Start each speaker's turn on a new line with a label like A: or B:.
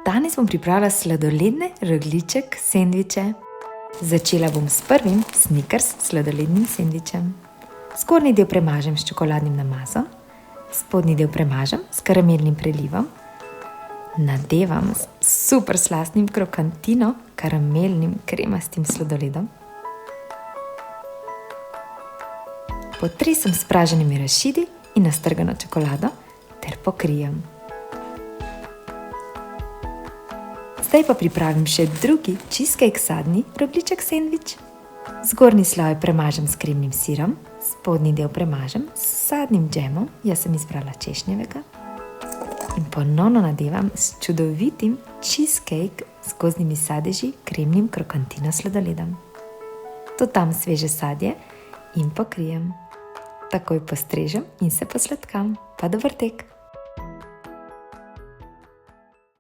A: Danes bom pripravila sladoledne rogljiček sendviče. Začela bom s prvim Snickers sladolednim sendvičem. Zgornji del premažem s čokoladnim namazom, spodnji del premažem s karamelnim prelivom, nadevam s super slastnim krokantino karamelnim kremastim sladoledom. Potresem s praženimi arašidi in nastrgano čokolado ter pokrijem. Zdaj pa pripravim še drugi cheesecake sadni rogljiček sendvič. Zgornji sloj premažem s kremnim sirom, spodnji del premažem s sadnim džemom, jaz sem izbrala češnjevega, in ponovno nadevam s čudovitim cheesecake z gozdnimi sadeži, kremnim krokantino sladoledom. Dodam sveže sadje in pokrijem. Takoj postrežem in se posladkam. Pa dober tek!